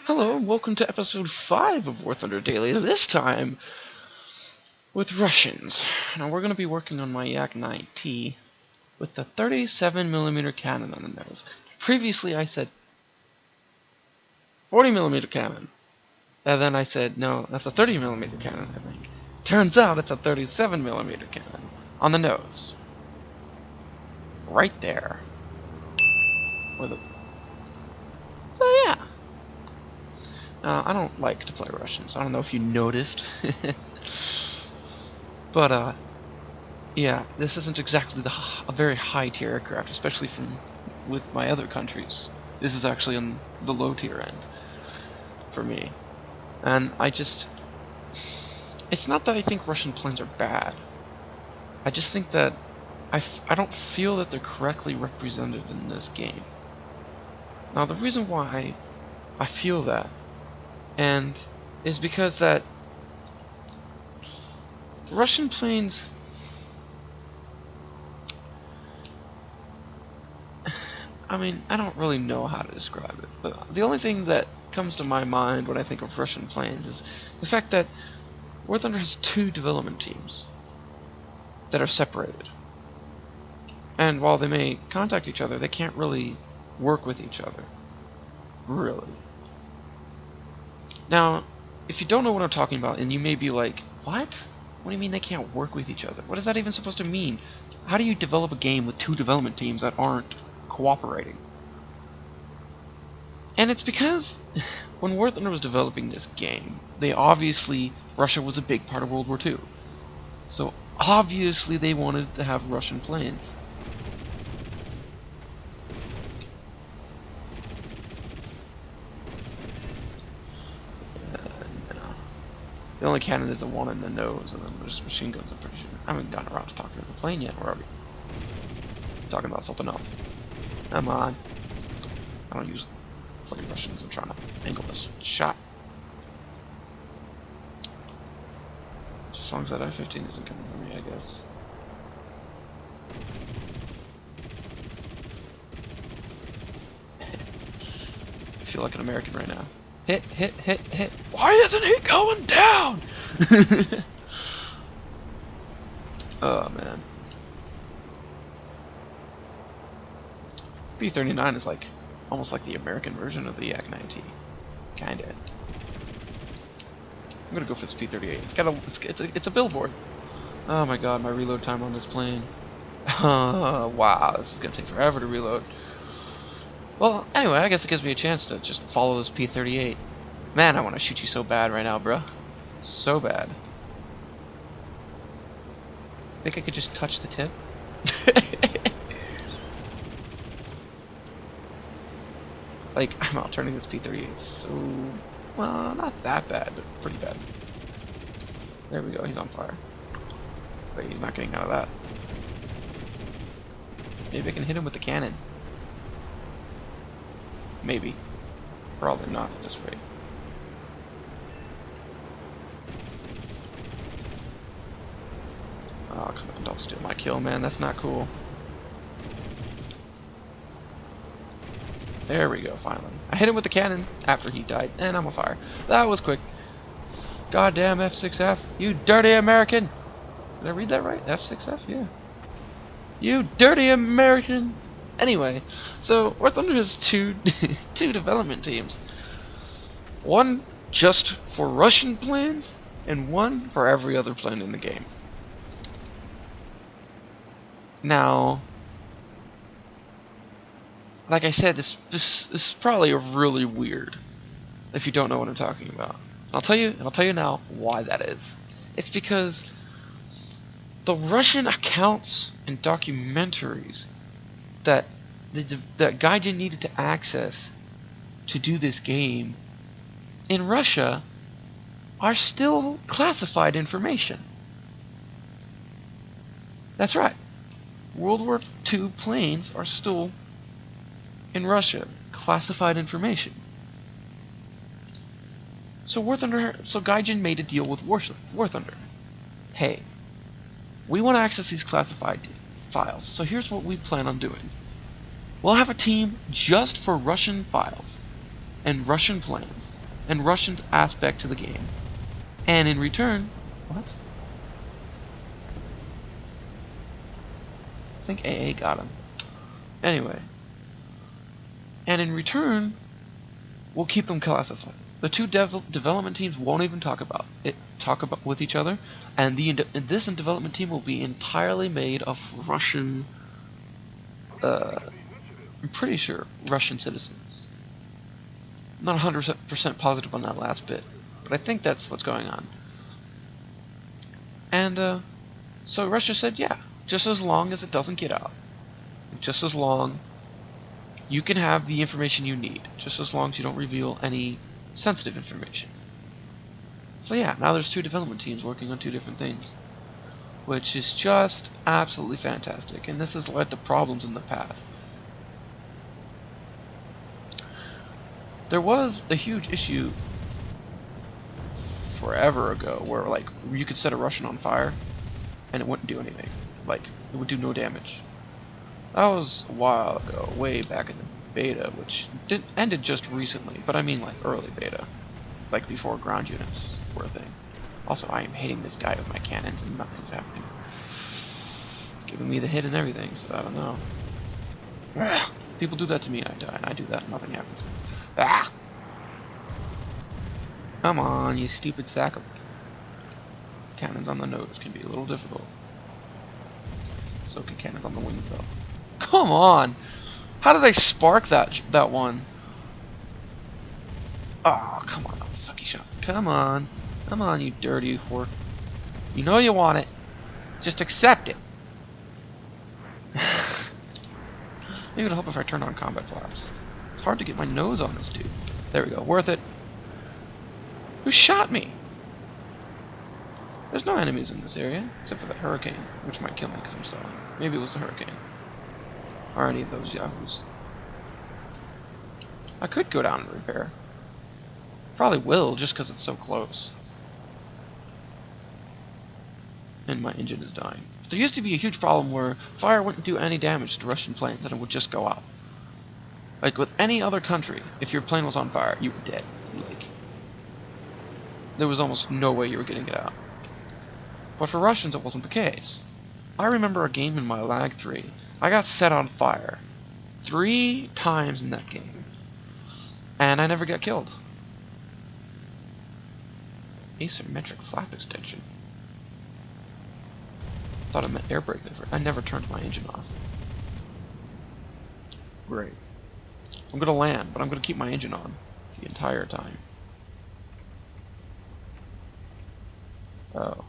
Hello, and welcome to episode 5 of War Thunder Daily, this time with Russians. Now we're going to be working on my Yak-9T with the 37mm cannon on the nose. Previously I said 40mm cannon, and then I said, no, that's a 30mm cannon, I think. Turns out it's a 37mm cannon on the nose. Right there. So yeah. I don't like to play Russians. I don't know if you noticed. But, yeah, this isn't exactly a very high-tier aircraft, especially with my other countries. This is actually on the low-tier end for me. And it's not that I think Russian planes are bad. I just think that I don't feel that they're correctly represented in this game. Now, the reason why I feel that is because that Russian planes, I mean, I don't really know how to describe it, but the only thing that comes to my mind when I think of Russian planes is the fact that War Thunder has 2 development teams that are separated. And while they may contact each other, they can't really work with each other. Really. Now, if you don't know what I'm talking about, and you may be like, what? What do you mean they can't work with each other? What is that even supposed to mean? How do you develop a game with 2 development teams that aren't cooperating? And it's because when War Thunder was developing this game, Russia was a big part of World War II. So obviously they wanted to have Russian planes. The only cannon is the one in the nose, and then there's machine guns, I'm pretty sure. I haven't gotten around to talking to the plane yet, we're already talking about something else. Come on. I don't usually play Russians, I'm trying to angle this shot. Just as long as that F-15 isn't coming for me, I guess. I feel like an American right now. Hit, hit, hit, hit. Why isn't he going down? Oh, man. P-39 is like almost like the American version of the Yak-9T. Kinda. I'm gonna go for this P-38. It's a billboard. Oh my god, my reload time on this plane. Wow, this is gonna take forever to reload. Well, anyway, I guess it gives me a chance to just follow this P-38. Man, I want to shoot you so bad right now, bruh. So bad. Think I could just touch the tip? Like, I'm out turning this P-38 so... well, not that bad, but pretty bad. There we go, he's on fire. Wait, he's not getting out of that. Maybe I can hit him with the cannon. Maybe. Probably not at this rate. Oh, come on, don't steal my kill, man. That's not cool. There we go, finally. I hit him with the cannon after he died, and I'm on fire. That was quick. Goddamn F6F. You dirty American! Did I read that right? F6F? Yeah. You dirty American! Anyway, so War Thunder has 2 development teams. One just for Russian planes, and one for every other plane in the game. Now, like I said, this is probably really weird if you don't know what I'm talking about. I'll tell you now why that is. It's because the Russian accounts and documentaries that Gaijin needed to access to do this game in Russia are still classified information. That's right. World War II planes are still in Russia, classified information. So Gaijin made a deal with War Thunder. Hey, we want to access these classified files, so here's what we plan on doing. We'll have a team just for Russian files. and Russian planes and Russian aspect to the game. And in return, what? I think AA got him. Anyway. And in return, we'll keep them classified. The two development teams won't even talk about with each other, and this development team will be entirely made of Russian. I'm pretty sure Russian citizens. I'm not 100% positive on that last bit, but I think that's what's going on. And so Russia said, yeah, just as long as it doesn't get out, just as long you can have the information you need, just as long as you don't reveal any sensitive information. So yeah, now there's two development teams working on two different things, which is just absolutely fantastic, and this has led to problems in the past. There was a huge issue forever ago where, like, you could set a Russian on fire and it wouldn't do anything. Like, it would do no damage. That was a while ago, way back in the beta, which ended just recently, but I mean like early beta, like before ground units were a thing. Also, I am hitting this guy with my cannons and nothing's happening. It's giving me the hit and everything, so I don't know. People do that to me and I die, and I do that and nothing happens. Ah! Come on, you stupid sack of... Cannons on the nose can be a little difficult. So can cannons on the wings, though. Come on! How did they spark that one? Oh, come on, that was a sucky shot. Come on. Come on, you dirty whore. You know you want it. Just accept it. Maybe it'll help if I turn on combat flaps. It's hard to get my nose on this dude. There we go. Worth it. Who shot me? There's no enemies in this area, except for the hurricane, which might kill me because I'm stalling. Maybe it was the hurricane. Or any of those yahoos. I could go down and repair. Probably will, just because it's so close. And my engine is dying. There used to be a huge problem where fire wouldn't do any damage to Russian planes and it would just go out. Like with any other country, if your plane was on fire, you were dead. Like, there was almost no way you were getting it out. But for Russians, it wasn't the case. I remember a game in my Lag 3. I got set on fire 3 times in that game, and I never got killed. Asymmetric flap extension. Thought I meant air brake there. I never turned my engine off. Great. I'm gonna land, but I'm gonna keep my engine on the entire time. Oh.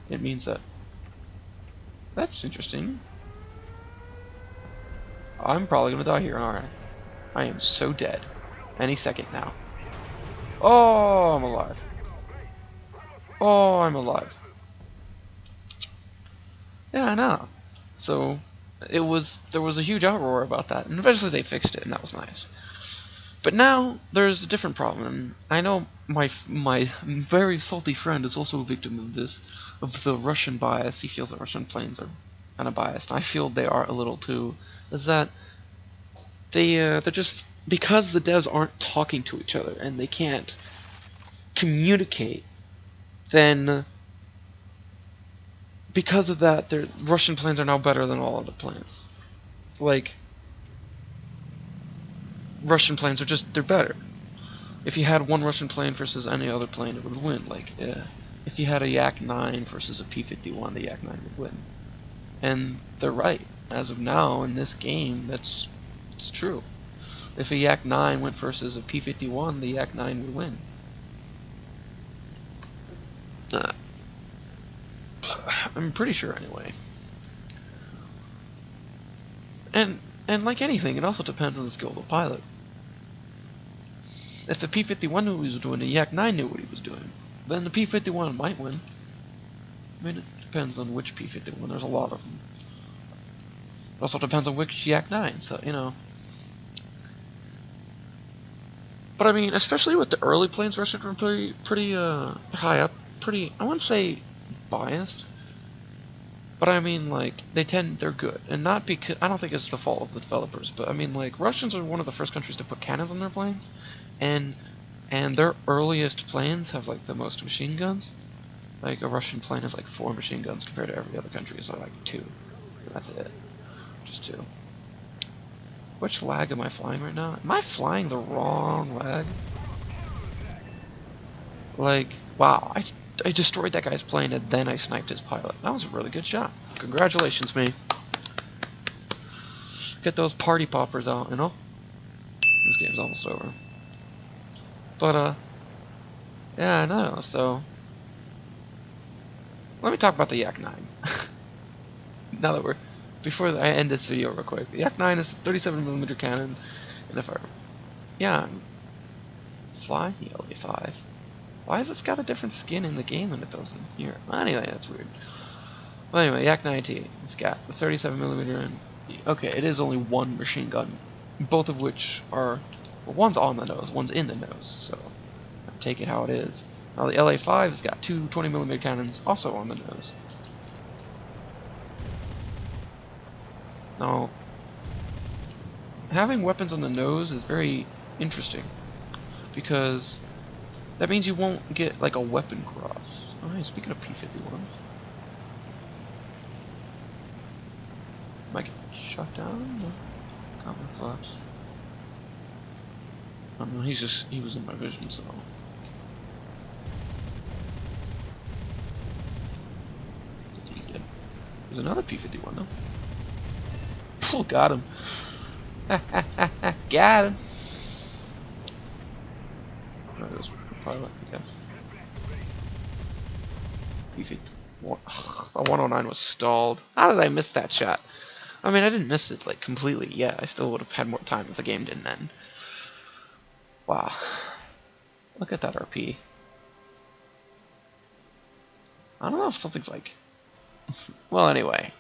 It means that... That's interesting. I'm probably gonna die here, aren't I? I am so dead. Any second now. Oh, I'm alive. Oh, I'm alive. Yeah, I know. So, there was a huge outroar about that, and eventually they fixed it, and that was nice. But now, there's a different problem, and I know my very salty friend is also a victim of this, of the Russian bias. He feels that Russian planes are kind of biased. I feel they are a little too. Is that they're just, because the devs aren't talking to each other and they can't communicate, then because of that, Russian planes are now better than all other planes. Like, Russian planes are just, they're better. If you had one Russian plane versus any other plane, it would win. Like, if you had a Yak-9 versus a P-51, the Yak-9 would win. And they're right. As of now, in this game, it's true. If a Yak-9 went versus a P-51, the Yak-9 would win. I'm pretty sure, anyway. And like anything, it also depends on the skill of the pilot. If the P-51 knew what he was doing, the Yak-9 knew what he was doing, then the P-51 might win. I mean, it depends on which P-51. There's a lot of them. It also depends on which Yak-9, so, you know. But I mean, especially with the early planes, Russians were pretty high up. I wouldn't say biased. But I mean, like, they're good. And not because, I don't think it's the fault of the developers, but I mean, like, Russians are one of the first countries to put cannons on their planes. and their earliest planes have like the most machine guns. Like a Russian plane has like 4 machine guns compared to every other country is like 2. And that's it. Just 2. Which flag am I flying right now? Am I flying the wrong flag? Like, wow, I destroyed that guy's plane and then I sniped his pilot. That was a really good shot. Congratulations, me. Get those party poppers out, you know? This game's almost over. But, yeah, I know, so... Let me talk about the Yak-9. Now that we're... Before I end this video real quick, the Yak-9 is a 37mm cannon, and if I... Yeah, fly the LA-5. Why has this got a different skin in the game than it does in here? Well, anyway, that's weird. Well, anyway, Yak-9T. It's got the 37mm and... Okay, it is only one machine gun, both of which are... Well, one's on the nose, one's in the nose, so... I take it how it is. Now, the LA-5 has got 2 20mm cannons, also on the nose. Now, having weapons on the nose is very interesting, because that means you won't get, like, a weapon cross. Alright, speaking of P-51s. Am I getting shot down? No. Combat flaps. I don't know, he was in my vision, so... He's dead. There's another P-51, though. Oh, got him. Got him. That was pilot, I guess. P-51. The 109 was stalled. How did I miss that shot? I mean, I didn't miss it, like, completely yet. I still would have had more time if the game didn't end. Wow. Look at that RP. I don't know if something's like... Well, anyway.